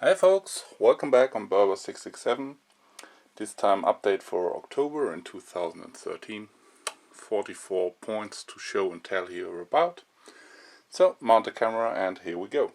Hey folks, welcome back on Berber667. This time update for October in 2013. 44 points to show and tell here about. So mount the camera and here we go.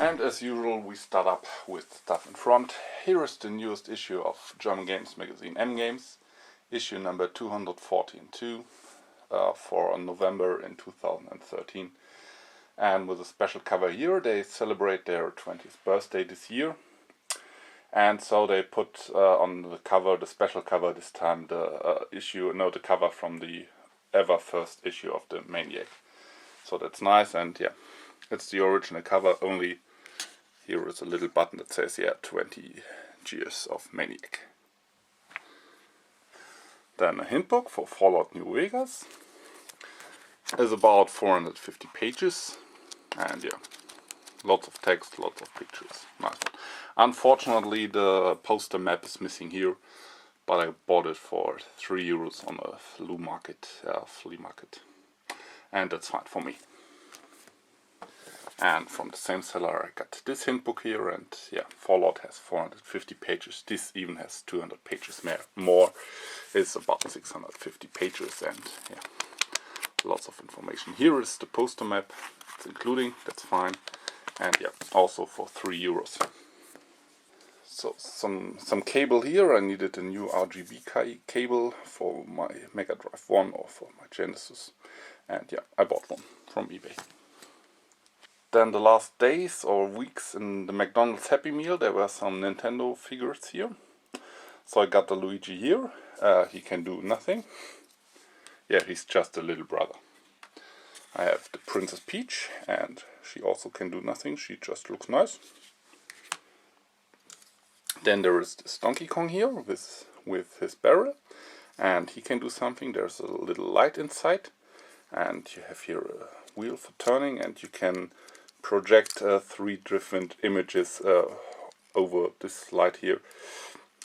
And as usual, we start up with stuff in front. Here is the newest issue of German games magazine M Games, issue number 242 for November in 2013. And with a special cover here, they celebrate their 20th birthday this year. And so they put on the cover, the special cover this time, the the cover from the ever first issue of the Maniac. So that's nice, and yeah, it's the original cover, only here is a little button that says, 20 years of Maniac. Then a hint book for Fallout New Vegas. Is about 450 pages, and yeah, lots of text, lots of pictures. Nice one. Unfortunately, the poster map is missing here, but I bought it for €3 on a flea market, and that's fine for me. And from the same seller I got this hint book here, and yeah, Fallout has 450 pages. This even has 200 pages more. It's about 650 pages, and yeah, lots of information. Here is the poster map, it's including, that's fine. And yeah, also for €3. So some cable here. I needed a new RGB cable for my Mega Drive 1 or for my Genesis. And yeah, I bought one from eBay. Then the last days or weeks in the McDonald's Happy Meal, there were some Nintendo figures here. So I got the Luigi here. He can do nothing. Yeah, he's just a little brother. I have the Princess Peach, and she also can do nothing. She just looks nice. Then there is this Donkey Kong here with his barrel, and he can do something. There's a little light inside, and you have here a wheel for turning, and you can project 3 different images over this light here.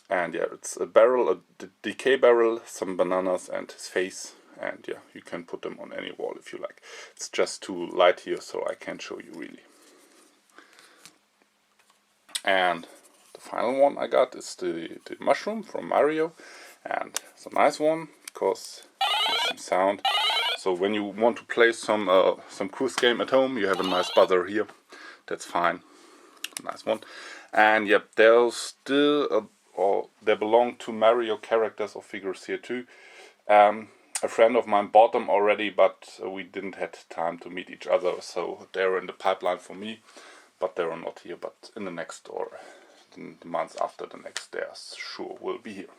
And yeah, it's a barrel, a decay barrel, some bananas, and his face. And yeah, you can put them on any wall if you like. It's just too light here, so I can't show you really. And the final one I got is the mushroom from Mario. And it's a nice one, because there's some sound. So when you want to play some cruise game at home, you have a nice buzzer here. That's fine. Nice one. And yep, there's still they belong to Mario characters or figures here too. A friend of mine bought them already, but we didn't have time to meet each other, so they're in the pipeline for me. But they are not here. But in the next or in the months after the next, they sure will be here.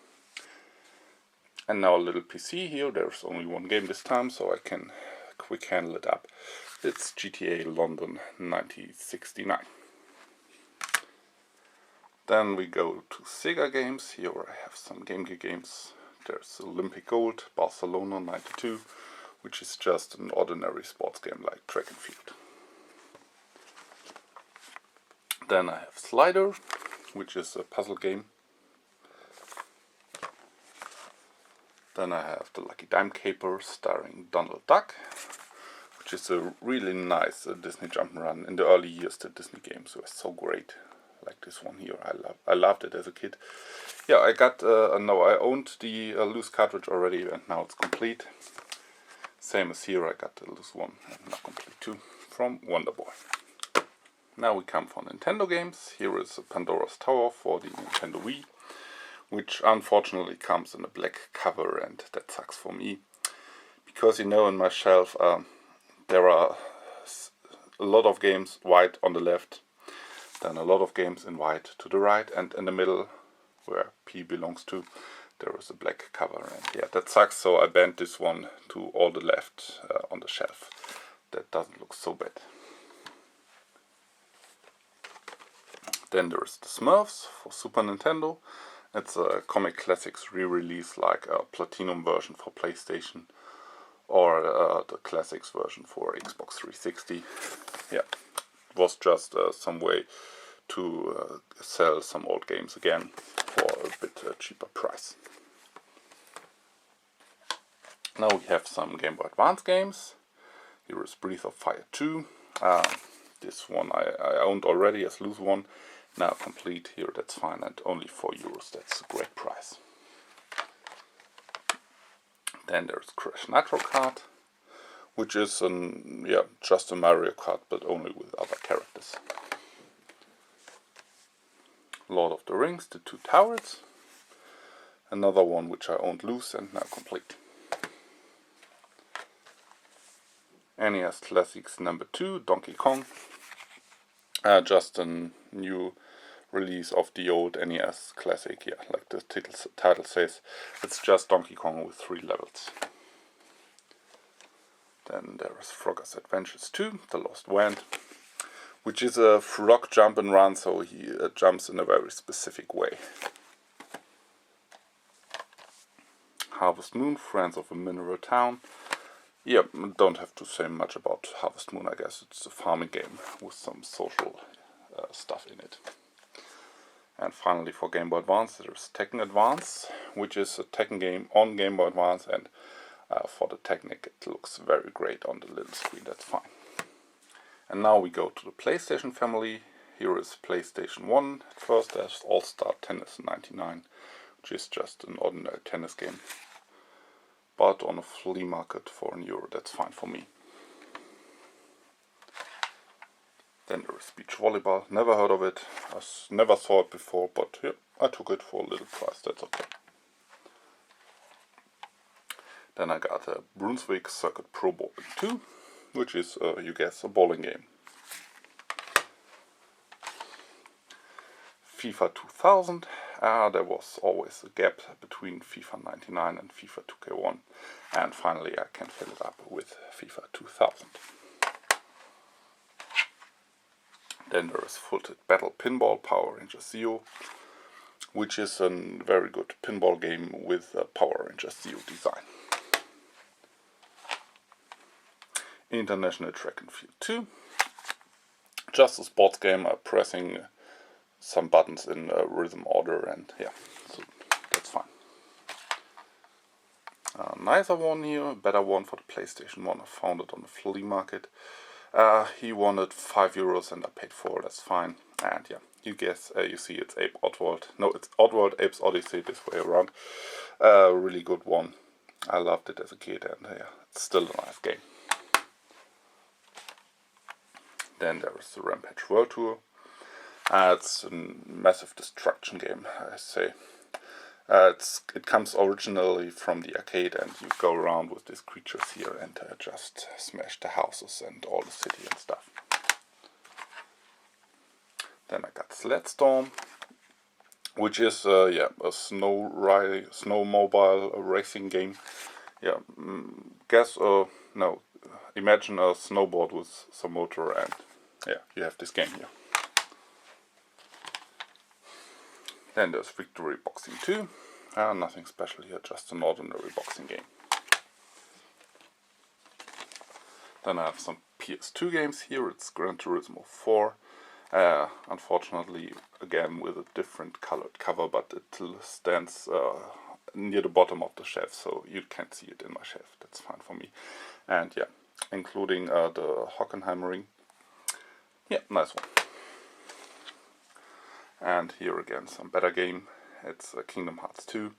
And now a little PC here. There's only one game this time, so I can quick handle it up. It's GTA London 1969. Then we go to Sega games. Here I have some Game Gear games. There's Olympic Gold, Barcelona 92, which is just an ordinary sports game like track and field. Then I have Slider, which is a puzzle game. Then I have the Lucky Dime Caper starring Donald Duck, which is a really nice Disney jump'n'run. In the early years, the Disney games were so great, like this one here. I loved it as a kid. Yeah, I owned the loose cartridge already, and now it's complete. Same as here, I got the loose one, and now complete too, from Wonder Boy. Now we come for Nintendo games. Here is Pandora's Tower for the Nintendo Wii, which unfortunately comes in a black cover, and that sucks for me. Because in my shelf there are a lot of games white on the left, then a lot of games in white to the right, and in the middle, where P belongs to, there is a black cover, and yeah, that sucks, so I bent this one to all the left on the shelf. That doesn't look so bad. Then there is the Smurfs for Super Nintendo. It's a Comic Classics re-release, like a Platinum version for PlayStation, or the Classics version for Xbox 360. Yeah, was just some way to sell some old games again for a bit cheaper price. Now we have some Game Boy Advance games. Here is Breath of Fire 2. This one I owned already as loose one. Now complete here, that's fine, and only €4. That's a great price. Then there's Crash Nitro Kart, which is just a Mario Kart, but only with other characters. Lord of the Rings, The Two Towers. Another one which I owned loose and now complete. NES Classics number 2, Donkey Kong. Just a new release of the old NES Classic, like the title says. It's just Donkey Kong with 3 levels. Then there is Frogger's Adventures 2, The Lost Wand, which is a frog jump and run, so he jumps in a very specific way. Harvest Moon, Friends of a Mineral Town. Yeah, don't have to say much about Harvest Moon, I guess. It's a farming game with some social stuff in it. And finally for Game Boy Advance there's Tekken Advance, which is a Tekken game on Game Boy Advance, and for the Technic it looks very great on the little screen, that's fine. And now we go to the PlayStation family. Here is PlayStation 1. At first there's All-Star Tennis 99, which is just an ordinary tennis game. But on a flea market for €1, that's fine for me. Then there is Beach Volleyball, never heard of it, I never saw it before, but yeah, I took it for a little price, that's okay. Then I got a Brunswick Circuit Pro Bowling 2, which is, you guess, a bowling game. FIFA 2000, there was always a gap between FIFA 99 and FIFA 2K1, and finally I can fill it up with FIFA 2000. Then there is Full Tilt Battle Pinball Power Rangers Zeo, which is a very good pinball game with Power Rangers Zeo design. International Track and Field 2, just a sports game, pressing some buttons in rhythm order, and yeah, so that's fine. A nicer one here, a better one for the PlayStation 1, I found it on the flea market. He wanted €5 and I paid $4, that's fine. And yeah, you guess, you see it's Ape Oddworld. No, it's Oddworld Apes Odyssey, this way around. Really good one. I loved it as a kid, and yeah, it's still a nice game. Then there is the Rampage World Tour. It's a massive destruction game, I say. It comes originally from the arcade, and you go around with these creatures here and just smash the houses and all the city and stuff. Then I got Sled Storm, which is a snowmobile racing game. Yeah, imagine a snowboard with some motor, and yeah, you have this game here. Then there's Victory Boxing 2. Nothing special here, just an ordinary boxing game. Then I have some PS2 games here. It's Gran Turismo 4. Unfortunately, again with a different colored cover, but it stands near the bottom of the shelf, so you can't see it in my shelf. That's fine for me. And yeah, including the Hockenheim ring. Yeah, nice one. And here again some better game. It's Kingdom Hearts 2.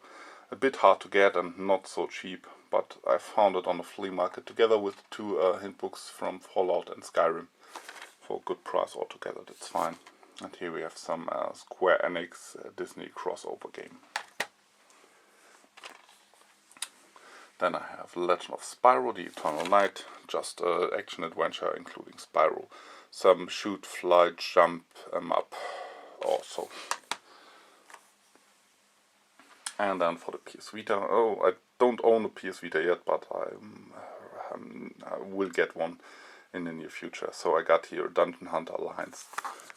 A bit hard to get and not so cheap, but I found it on the flea market together with 2 hint books from Fallout and Skyrim for a good price altogether, that's fine. And here we have some Square Enix Disney crossover game. Then I have Legend of Spyro, The Eternal Night, just action adventure including Spyro. Some shoot, fly, jump, up also. And then for the PS Vita, I don't own a PS Vita yet, but I will get one in the near future. So I got here Dungeon Hunter Alliance.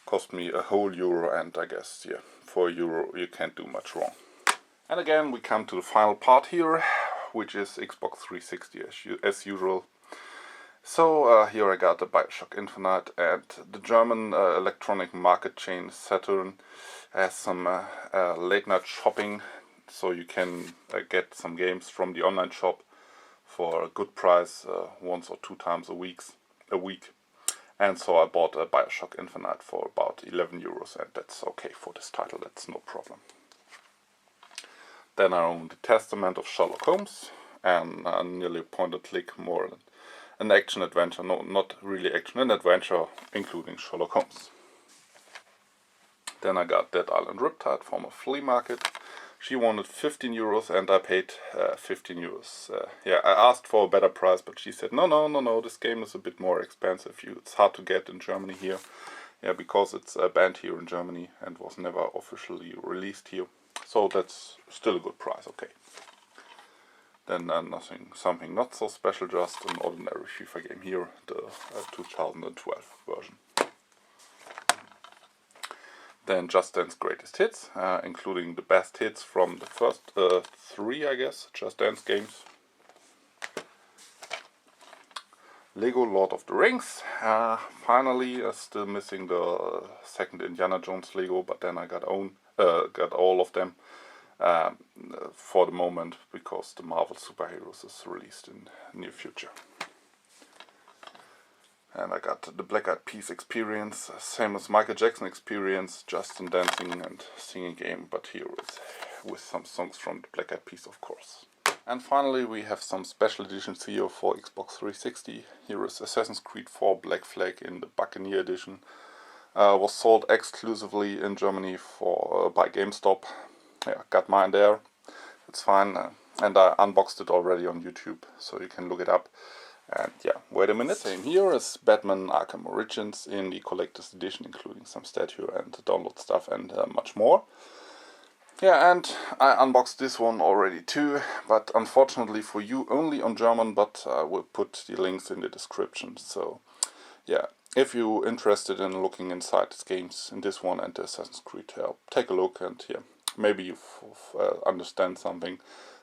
Cost me a whole €1, and I guess, yeah, for €1 you can't do much wrong. And again we come to the final part here, which is Xbox 360 as usual. So here I got the Bioshock Infinite, and the German electronic market chain Saturn has some late night shopping, so you can get some games from the online shop for a good price, once or two times a week. And so I bought a Bioshock Infinite for about 11 euros, and that's okay for this title, that's no problem. Then I own the Testament of Sherlock Holmes, and nearly point and click, more an action adventure, no, not really action, an adventure including Sherlock Holmes. Then I got Dead Island Riptide from a flea market. She wanted 15 euros and I paid 15 euros. Yeah, I asked for a better price, but she said, no, this game is a bit more expensive. It's hard to get in Germany here. Yeah, because it's banned here in Germany and was never officially released here. So that's still a good price, okay. Then something not so special, just an ordinary FIFA game here, the 2012 version. Then Just Dance Greatest Hits, including the best hits from the first three, I guess, Just Dance games. Lego Lord of the Rings, finally, still missing the second Indiana Jones Lego, but then I got all of them. For the moment, because the Marvel Superheroes is released in the near future. And I got the Black Eyed Peas experience, same as Michael Jackson experience, just in dancing and singing game, but here with some songs from the Black Eyed Peas, of course. And finally we have some special editions here for Xbox 360. Here is Assassin's Creed 4 Black Flag in the Buccaneer edition. Was sold exclusively in Germany by GameStop. Yeah, got mine there, it's fine, and I unboxed it already on YouTube, so you can look it up. And yeah, wait a minute, same here is Batman Arkham Origins in the collector's edition, including some statue and download stuff and much more. Yeah, and I unboxed this one already too, but unfortunately for you only on German, but I will put the links in the description. So yeah, if you're interested in looking inside these games, in this one and the Assassin's Creed, take a look, and yeah, maybe you understand something,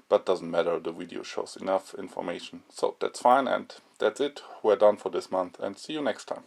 but doesn't matter, the video shows enough information. So that's fine, and that's it, we're done for this month, and see you next time.